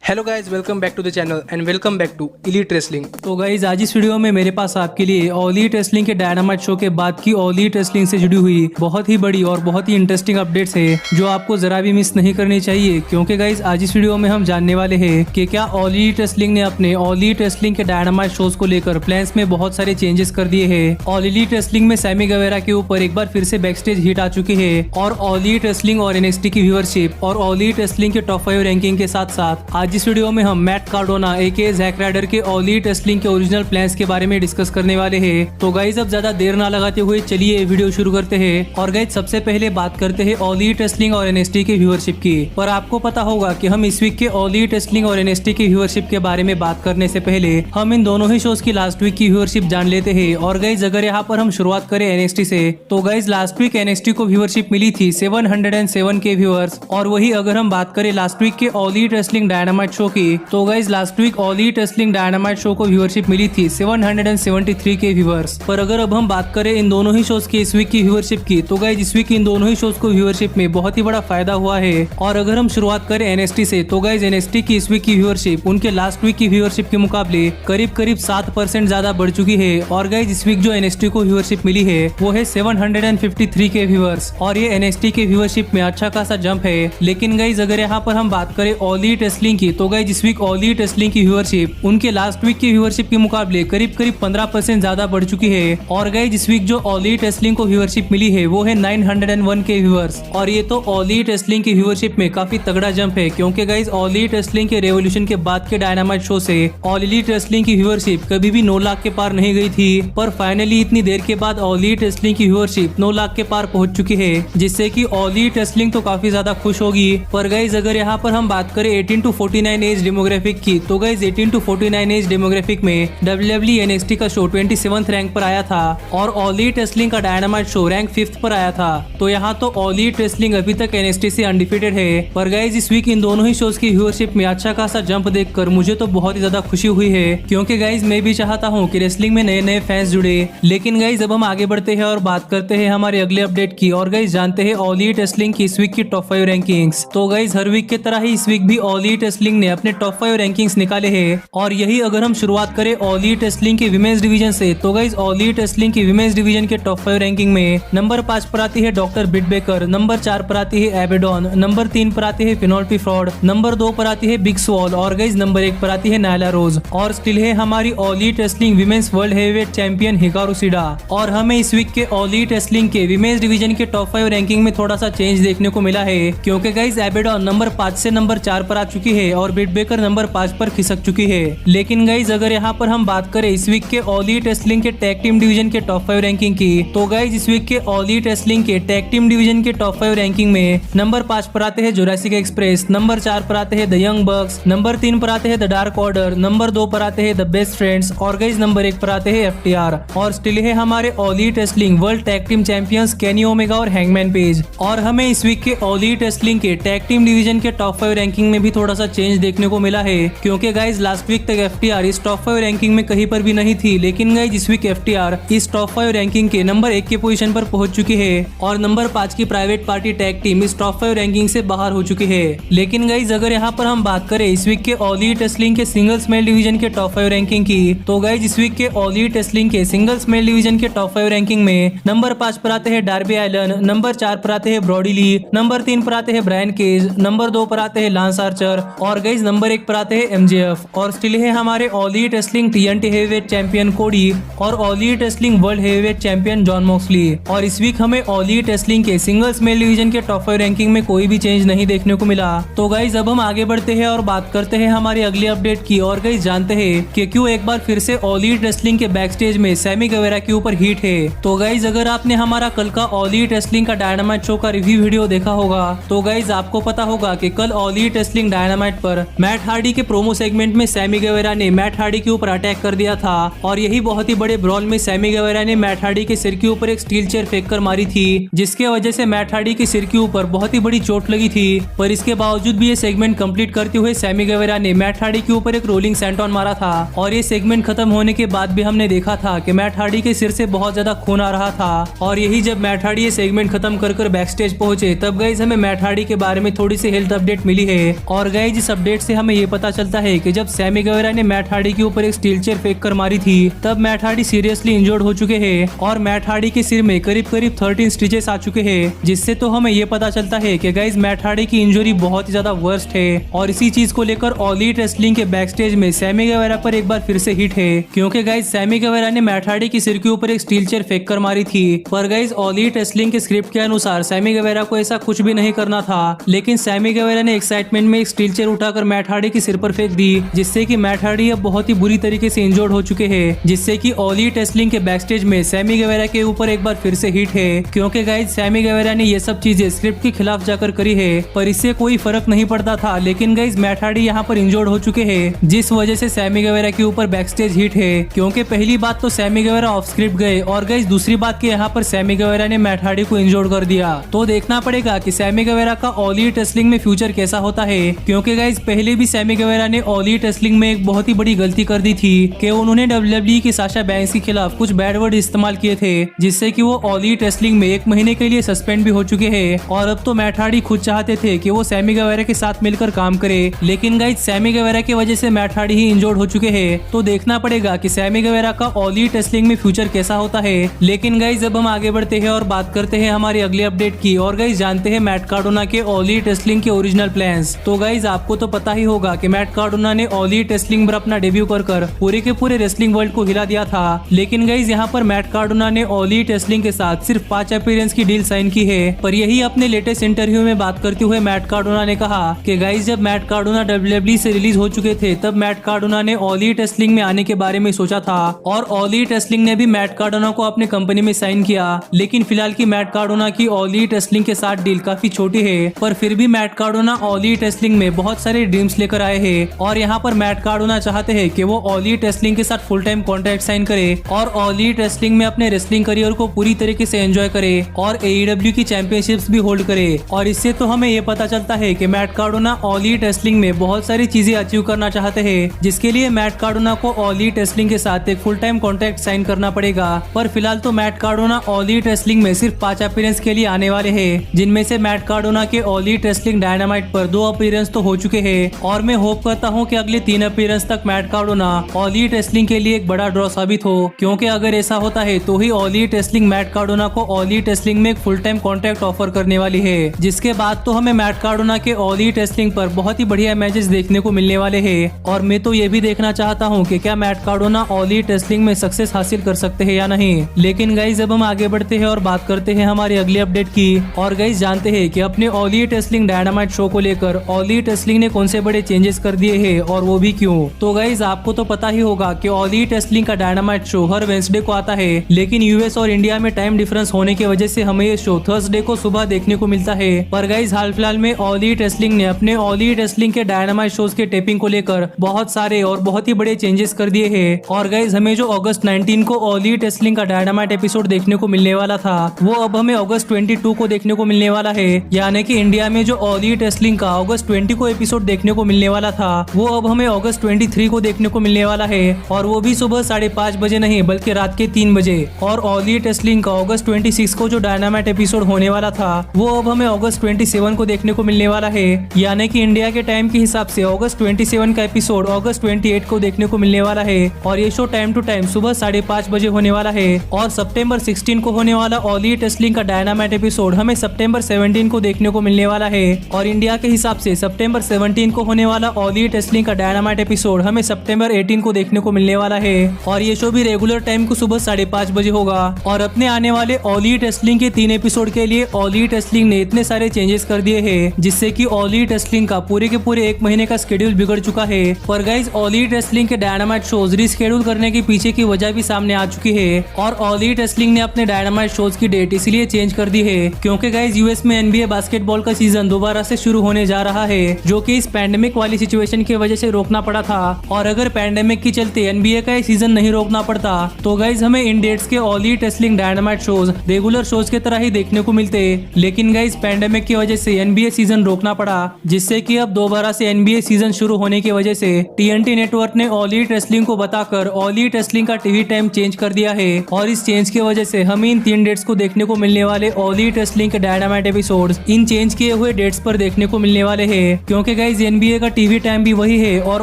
Hello guys, welcome back to the channel and welcome back to elite wrestling. तो guys आज इस video में मेरे पास आपके लिए ऑल एलीट रेसलिंग के डायनामाइट शो के बाद की ऑल एलीट रेसलिंग से जुड़ी हुई बहुत ही बड़ी और बहुत ही इंटरेस्टिंग अपडेट्स है जो आपको जरा भी मिस नहीं करनी चाहिए, क्योंकि गाइज आज इस वीडियो में हम जानने वाले हैं कि क्या ऑल एलीट रेसलिंग ने अपने ऑल एलीट रेसलिंग के डायनामाइट शोज को लेकर प्लान्स में बहुत सारे चेंजेस कर दिए हैं। ऑल एलीट रेसलिंग में सैमी गवेरा के ऊपर एक बार फिर से बैकस्टेज हिट आ चुकी है और ऑल एलीट रेसलिंग और एनएक्सटी की व्यूअरशिप और ऑल एलीट रेसलिंग के टॉप 5 रैंकिंग के साथ साथ आज इस वीडियो में हम मैट कार्डोना एके जैक राइडर के ऑल एलीट रेसलिंग के ओरिजिनल प्लान्स के बारे में डिस्कस करने वाले हैं। तो गाइज अब ज्यादा देर ना लगाते हुए चलिए वीडियो शुरू करते हैं। और गाइज सबसे पहले बात करते हैं ऑल एलीट रेसलिंग और एनएक्सटी की व्यूअरशिप की। पर आपको पता होगा कि हम इस वीक के ऑल एलीट रेसलिंग और एनएक्सटी की व्यूअरशिप के बारे में बात करने से पहले हम इन दोनों ही शोज की लास्ट वीक की व्यूअरशिप जान लेते हैं। और गाइज अगर यहाँ पर हम शुरुआत करें एनएक्सटी से, तो गाइज लास्ट वीक एनएक्सटी को व्यूअरशिप मिली थी 707 के व्यूअर्स। और वही अगर हम बात करें लास्ट वीक के all elite wrestling dynamite show की, तो guys last week all elite wrestling dynamite show को व्यूअरशिप मिली थी 773 के व्यूअर्स। पर अगर अब हम बात करें इन दोनों ही शोज की इस वीक की व्यूअरशिप की, तो गाइज इस वीक इन दोनों ही शोज को व्यूअरशिप में बहुत ही बड़ा फायदा हुआ है। और अगर हम शुरुआत करें एनएक्सटी से, तो गाइज एनएक्सटी की इस वीक की व्यूअरशिप उनके लास्ट वीक की व्यूअरशिप के मुकाबले करीब 7% ज्यादा बढ़ चुकी है। और गाइज इस वीक जो एनएक्सटी को व्यूअरशिप मिली है वो है 753 के व्यूअर्स। और ये एनएक्सटी के व्यूअरशिप में अच्छा खासा जंप है। लेकिन गाइज अगर यहाँ पर हम बात करें ऑल एलीट रेसलिंग की, तो गाइज इस वीक ऑल एलीट रेसलिंग की व्यूअरशिप उनके लास्ट वीक की व्यूअरशिप के मुकाबले करीब 15% ज्यादा बढ़ चुकी है। और गाइज इस वीक जो ऑल एलीट रेसलिंग को व्यूअरशिप मिली है वो है 901 के व्यूअर्स। और ये तो ऑल एलीट रेसलिंग की व्यूअरशिप में काफी तगड़ा जंप है, क्योंकि गाइज ऑल एलीट रेसलिंग के रेवोल्यूशन के बाद के डायनामाइट शो से ऑल एलीट रेसलिंग की व्यूअरशिप कभी भी 9 लाख के पार नहीं गई थी। पर फाइनली इतनी देर के बाद ऑल एलीट रेसलिंग की व्यूअरशिप 9 लाख के पार पहुंच चुकी है, जिससे कि ऑल एलीट रेसलिंग तो काफी ज्यादा खुश होगी। पर गाइज अगर यहाँ पर हम बात करें 18 to 49 एज डेमोग्राफिक की, तो गाइज 18 to 49 एज डेमोग्राफिक में WWE NXT का शो 27th रैंक पर आया था और ऑल एलीट रेसलिंग का डायनामाइट शो रैंक 5th पर आया था। तो यहाँ तो ऑल एलीट रेसलिंग अभी तक NXT से अनडिफीटेड है। पर गाइज इस वीक इन दोनों ही शोज की व्यूअरशिप में अच्छा खासा जंप देखकर मुझे तो बहुत ही ज्यादा खुशी हुई है, क्योंकि गाइज मैं भी चाहता हूँ कि रेसलिंग में नए नए फैंस जुड़े। लेकिन गाइज अब हम आगे बढ़ते हैं और बात करते हैं हमारे अगले अपडेट की। और गाइज जानते हैं ऑल एलीट रेसलिंग की इस वीक की टॉप 5 रैंकिंग्स। तो गाइज हर वीक की तरह ही इस वीक भी ऑल एलीट रेसलिंग ने अपने टॉप 5 रैंकिंग्स निकाले हैं। और यही अगर हम शुरुआत करें ऑल एलीट रेसलिंग के विमेंस डिवीजन से, तो गाइज ऑल एलीट रेसलिंग की विमेंस डिवीजन के टॉप 5 रैंकिंग में नंबर 5 पर आती है डॉक्टर ब्रिट बेकर, नंबर 4 पर आती है एबेडॉन, नंबर 3 पर आती है पेनेलोपी फ्रॉड, नंबर 2 पर आती है बिग स्वॉल और गाइज नंबर 1 पर आती है नायला रोज। और स्टिल है हमारी all elite wrestling women's world heavyweight champion Hikaru Shida. और हमें इस वीक के ऑल एलीट रेसलिंग के विमेंस डिवीजन के टॉप 5 रैंकिंग में थोड़ा सा चेंज देखने को मिला है, क्योंकि गाइज एबेडॉन नंबर 5 से नंबर 4 पर आ चुकी है और ब्रिट बेकर नंबर 5 पर खिसक चुकी है। लेकिन गाइज अगर यहाँ पर हम बात करें इस वीक के ऑल एलीट रेसलिंग के टैग टीम डिवीजन के टॉप 5 रैंकिंग की, तो गाइज इस वीक के ऑल एलीट रेसलिंग के टैग टीम डिवीजन के टॉप 5 रैंकिंग में नंबर 5 पर आते हैं जुरासिक एक्सप्रेस, नंबर 4 पर आते हैं द यंग बक्स, नंबर 3 पर आते हैं द डार्क ऑर्डर, नंबर 2 पर आते हैं द बेस्ट फ्रेंड्स और गाइज नंबर 1 पर आते हैं FTR। और स्टिल है हमारे all elite wrestling world tag team champions Kenny Omega और हैंगमैन पेज। और हमें इस वीक के ऑल एलीट रेसलिंग के टैग टीम डिवीजन के टॉप 5 रैंकिंग में भी थोड़ा सा चेंज देखने को मिला है, क्योंकि गाइज लास्ट वीक तक FTR इस टॉप 5 रैंकिंग में कहीं पर भी नहीं थी। लेकिन गाइज इस वीक FTR इस टॉप 5 रैंकिंग के नंबर 1 के पोजीशन पर पहुंच चुकी है और नंबर 5 की प्राइवेट पार्टी टैग टीम इस टॉप 5 रैंकिंग से बाहर हो चुकी है। लेकिन गाइज अगर यहाँ पर हम बात करें इस वीक के ऑल एलीट रेसलिंग के सिंगल्स मेल डिवीजन के टॉप 5 रैंकिंग की, तो गाइज इस वीक के ऑल एलीट रेसलिंग के सिंगल्स मेल डिवीजन के टॉप 5 रैंकिंग में नंबर 5 पर आते हैं डार्बी एलन, नंबर 4 पर आते हैं ब्रॉडी ली, नंबर 3 पर आते हैं ब्रायन केज, नंबर 2 पर आते हैं लांस आर्चर और गाइज नंबर 1 पर आते हैं MJF। और स्टिल है हमारे all elite wrestling TNT heavyweight champion कोडी और all elite wrestling world heavyweight champion John Moxley. और इस वीक हमें ऑल एलीट रेसलिंग के सिंगल्स मेल डिवीजन के टॉप 5 रैंकिंग में कोई भी चेंज नहीं देखने को मिला। तो गाइज अब हम आगे बढ़ते हैं और बात करते हैं हमारे अगले अपडेट की। और गाइज जानते हैं कि क्यों एक बार फिर से ऑल एलीट रेसलिंग के बैक स्टेज में सैमी गवेरा के ऊपर हीट है। तो गाइज अगर आपने हमारा कल का ऑल एलीट रेसलिंग का डायनामाइट शो का रिव्यू वीडियो देखा होगा, तो गाइज आपको पता होगा कि कल ऑल एलीट रेसलिंग डायनामाइट पर मैट हार्डी के प्रोमो सेगमेंट में सैमी गवेरा ने मैट हार्डी के ऊपर अटैक कर दिया था। और यही बहुत ही बड़े ब्रॉल में सैमी गवेरा ने मैट हार्डी के सिर के ऊपर एक स्टील चेयर फेंक कर मारी थी, जिसके वजह से मैट हार्डी के सिर के ऊपर बहुत ही बड़ी चोट लगी थी। पर इसके बावजूद भी ये सेगमेंट कंप्लीट करते हुए सैमी गवेरा ने मैट हार्डी के ऊपर एक रोलिंग सेंटॉन मारा था। और ये सेगमेंट खत्म होने के बाद भी हमने देखा था कि मैट हार्डी के सिर से बहुत ज्यादा खून आ रहा था। और यही जब मैट हार्डी ये सेगमेंट खत्म कर बैक स्टेज पहुंचे, तब गाइज हमें मैट हार्डी के बारे में थोड़ी सी हेल्थ अपडेट मिली है। और गाइज इस अपडेट से हमें ये पता चलता है कि जब सैमी गेवेरा ने मैट हार्डी के ऊपर एक स्टील चेयर फेंक कर मारी थी तब मैट हार्डी सीरियसली इंजर्ड हो चुके हैं और मैट हार्डी के सिर में करीब करीब 13 स्टिचेस आ चुके हैं, जिससे तो हमें ये पता चलता है कि गाइज मैट हार्डी की इंजरी बहुत ही ज्यादा वर्स्ट है। और इसी चीज को लेकर ऑल एलीट रेसलिंग के बैक स्टेज में सैमी गेवेरा पर एक बार फिर से हिट है, क्योंकि गाइज सैमी गेवेरा ने मैट हार्डी की सिर के ऊपर एक स्टील चेयर फेंक कर मारी थी। पर गाइज ऑल एलीट रेसलिंग के स्क्रिप्ट के अनुसार सैमी गेवेरा को ऐसा कुछ भी नहीं करना था, लेकिन सैमी गेवेरा ने एक्साइटमेंट में एक स्टील चेयर उठाकर मैट हार्डी के सिर पर फेंक दी, जिससे कि मैट हार्डी अब बहुत ही बुरी तरीके से इंजर्ड हो चुके हैं, जिससे कि ऑल एलीट रेसलिंग के बैक स्टेज में सैमी गेवेरा के ऊपर एक बार फिर से हिट है, क्योंकि गाइज सैमी गेवेरा ने ये सब चीजें स्क्रिप्ट के खिलाफ जाकर करी है, पर इससे कोई फर्क नहीं पड़ता था। लेकिन गाइज मैट हार्डी यहाँ पर इंजर्ड हो चुके हैं, जिस वजह से सैमी गेवेरा के ऊपर बैक स्टेज हिट है। क्योंकि पहली बात तो सैमी गेवेरा ऑफ स्क्रिप्ट गए, और गाइज दूसरी बात कि यहाँ पर सैमी गेवेरा ने मैट हार्डी को इंजर्ड कर दिया। तो देखना पड़ेगा कि सैमी गेवेरा का ऑल एलीट रेसलिंग में फ्यूचर कैसा होता है, क्योंकि गाइज पहले भी सैमी गेवेरा ने ऑल एलीट रेसलिंग में एक बहुत ही बड़ी गलती कर दी थी कि उन्होंने WWE के साशा बैंक्स के खिलाफ कुछ बैड वर्ड इस्तेमाल किए थे, जिससे कि वो ऑल एलीट रेसलिंग में 1 महीने के लिए सस्पेंड भी हो चुके हैं। और अब तो मैट हार्डी खुद चाहते थे कि वो सैमी गेवेरा के साथ मिलकर काम करे, लेकिन गाइज सैमी गेवेरा की वजह से मैट हार्डी ही इंजर्ड हो चुके हैं। तो देखना पड़ेगा कि सैमी गेवेरा का ऑल एलीट रेसलिंग में फ्यूचर कैसा होता है। लेकिन गाइज अब हम आगे बढ़ते हैं और बात करते हैं हमारी अगली अपडेट की, और गाइज जानते हैं मैट कार्डोना के ऑल एलीट रेसलिंग के ओरिजिनल प्लान्स। तो गाइज आपको तो पता ही होगा कि मैट कार्डोना ने ऑल एलीट रेसलिंग पर अपना डेब्यू कर पूरे के पूरे रेसलिंग वर्ल्ड को हिला दिया था। लेकिन गाइज यहाँ पर मैट कार्डोना ने ऑल एलीट रेसलिंग के साथ सिर्फ 5 अपीयरेंस की डील साइन की है। पर यही अपने लेटेस्ट इंटरव्यू में बात करते हुए मैट कार्डोना ने कहा कि गाइज जब मैट कार्डोना WWE से रिलीज हो चुके थे तब मैट कार्डोना ने ऑल एलीट रेसलिंग में आने के बारे में सोचा था, और ऑल एलीट रेसलिंग ने भी मैट कार्डोना को अपने कंपनी में साइन किया। लेकिन फिलहाल की मैट कार्डोना की ऑल एलीट रेसलिंग के साथ डील काफी छोटी है, पर फिर भी Matt Cardona all elite wrestling में बहुत सारे ड्रीम्स लेकर आए हैं। और यहाँ पर मैट कार्डोना चाहते हैं कि वो ऑल एलीट रेसलिंग के साथ फुल टाइम कॉन्ट्रैक्ट साइन करे और ऑल एलीट रेसलिंग में अपने रेसलिंग करियर को पूरी तरीके से एंजॉय करे और AEW की चैंपियनशिप्स भी होल्ड करे। और इससे तो हमें ये पता चलता है कि Matt Cardona all elite wrestling में बहुत सारी चीजें अचीव करना चाहते हैं, जिसके लिए मैट कार्डोना को ऑल एलीट रेसलिंग के साथ एक फुल टाइम कॉन्ट्रैक्ट साइन करना पड़ेगा। पर फिलहाल तो Matt Cardona all elite wrestling में सिर्फ 5 अपीयरेंस के लिए आने वाले हैं, जिनमें से मैट कार्डोना के ऑल एलीट रेसलिंग डायनामाइट पर 2 अपीयरेंस तो हो चुके हैं, और मैं होप करता हूँ कि अगले 3 अपीयरेंस तक Matt Cardona all elite wrestling के लिए एक बड़ा ड्रॉ साबित हो। क्योंकि अगर ऐसा होता है तो ही all elite wrestling Matt Cardona को ऑल एलीट रेसलिंग में एक फुल टाइम कॉन्ट्रैक्ट ऑफर करने वाली है, जिसके बाद तो हमें मैट कार्डोना के ऑल एलीट रेसलिंग पर बहुत ही बढ़िया मैचेस देखने को मिलने वाले हैं। और मैं तो ये भी देखना चाहता हूँ कि क्या Matt Cardona all elite wrestling में सक्सेस हासिल कर सकते हैं या नहीं। लेकिन गाइज अब हम आगे बढ़ते हैं और बात करते हैं हमारी अगली अपडेट की, और गाइज जानते हैं कि अपने all elite wrestling dynamite show को लेकर ऑल एलीट रेसलिंग ने कौन से बड़े चेंजेस कर दिए हैं और वो भी क्यों। तो गाइज आपको तो पता ही होगा कि ऑल एलीट रेसलिंग का डायनामाइट शो हर वेडनेसडे को आता है, लेकिन यूएस और इंडिया में टाइम डिफरेंस होने की वजह से हमें ये शो थर्सडे को सुबह देखने को मिलता है। पर गाइज हाल फिलहाल में ऑल एलीट रेसलिंग ने अपने ऑल एलीट रेसलिंग के डायनामाइट शोज के टेपिंग को लेकर बहुत सारे और बहुत ही बड़े चेंजेस कर दिए हैं। और गाइज हमें जो अगस्त 19 को ऑल एलीट रेसलिंग का डायनामाइट एपिसोड देखने को मिलने वाला था, वो अब हमें अगस्त 22 को देखने को मिलने वाला है। यानी कि इंडिया में जो ऑल एलीट रेसलिंग का अगस्त 20 को एपिसोड देखने को मिलने वाला था, वो अब हमें अगस्त 23 को देखने को मिलने वाला है, और वो भी सुबह 5:30 बजे नहीं बल्कि रात के 3 बजे। और ऑल एलीट रेसलिंग का अगस्त 26 को जो डायनामाइट एपिसोड होने वाला था, वो अब हमें अगस्त 27 को देखने को मिलने वाला है। यानी कि इंडिया के टाइम के हिसाब से अगस्त 27 का एपिसोड अगस्त 28 को देखने को मिलने वाला है, और ये शो टाइम टू टाइम सुबह 5:30 बजे होने वाला है। और सितंबर 16 को होने वाला ऑल एलीट रेसलिंग का डायनामाइट एपिसोड हमें सितंबर 17 को देखने को मिलने वाला है, और इंडिया के हिसाब से सितंबर 17 को होने वाला ऑल एलीट रेसलिंग का डायनामाइट एपिसोड हमें सितंबर 18 को देखने को मिलने वाला है। और ये शो भी रेगुलर टाइम को सुबह 5:30 बजे होगा। और अपने आने वाले ऑल एलीट रेसलिंग के 3 एपिसोड के लिए ऑल एलीट रेसलिंग ने इतने सारे चेंजेस कर दिए हैं, जिससे कि ऑल एलीट रेसलिंग का पूरे के पूरे 1 महीने का शेड्यूल बिगड़ चुका है। पर गाइज ऑल एलीट रेसलिंग के डायनामाइट शोज रीशेड्यूल करने के पीछे की वजह भी सामने आ चुकी है, और ऑल एलीट रेसलिंग ने अपने डायनामाइट शोज की डेट इसलिए चेंज कर दी है क्योंकि गाइज यूएस में NBA बास्केटबॉल का सीजन दोबारा से शुरू होने जा रहा है, जो कि इस पैंडेमिक वाली सिचुएशन की वजह से रोकना पड़ा था। और अगर पैंडेमिक के चलते NBA का ये सीजन नहीं रोकना पड़ता तो गाइज हमें इन डेट्स के all elite wrestling dynamite shows regular shows की तरह ही देखने को मिलते। लेकिन गाइज पैंडेमिक की वजह से NBA सीजन रोकना पड़ा, जिससे कि अब दोबारा से NBA सीजन शुरू होने की वजह से TNT नेटवर्क ने ऑल एलीट रेसलिंग को बताकर ऑल एलीट रेसलिंग का टीवी टाइम चेंज कर दिया है। और इस चेंज की वजह से हम इन 3 डेट्स को देखने को मिलने वाले ऑल एलीट रेसलिंग के डायनामाइट एपिसोड्स इन चेंज किए हुए डेट्स पर देखने को मिलने वाले हैं। क्योंकि गाइज NBA का टीवी टाइम भी वही है और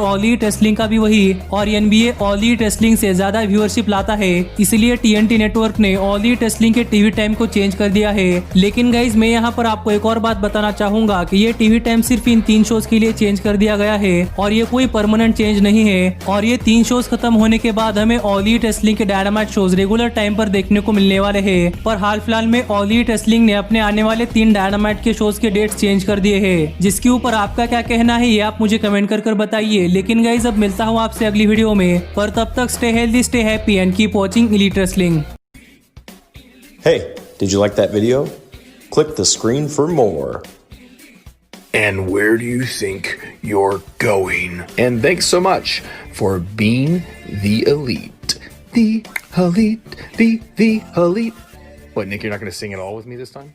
ऑल एलीट रेसलिंग का भी वही, और NBA ऑल एलीट रेसलिंग से ज्यादा व्यूअरशिप लाता है, इसलिए TNT नेटवर्क ने ऑल एलीट रेसलिंग के टीवी टाइम को चेंज कर दिया है। लेकिन गाइज मैं यहाँ पर आपको एक और बात बताना चाहूंगा कि ये टीवी टाइम सिर्फ इन 3 शोज के लिए चेंज कर दिया गया है और ये कोई परमानेंट चेंज नहीं है, और ये 3 शोज खत्म होने के बाद हमें ऑल एलीट रेसलिंग के डायनामाइट शोज रेगुलर टाइम पर देखने को मिलने वाले हैं। पर हाल फिलहाल में ऑल एलीट रेसलिंग ने अपने आने वाले 3 डायनामाइट के शोज के डेट्स चेंज कर दिए हैं, जिसके ऊपर आपका क्या कहना है ये आप मुझे कमेंट कर बताइए। लेकिन गाइज अब मिलता हूँ आपसे अगली वीडियो में, पर तब तक stay healthy, stay happy and keep watching elite wrestling. Hey, did you like that video? Click the screen for more. And where do you think you're going? And thanks so much for being the elite. The elite, the elite. What, Nick, you're not going to sing it all with me this time?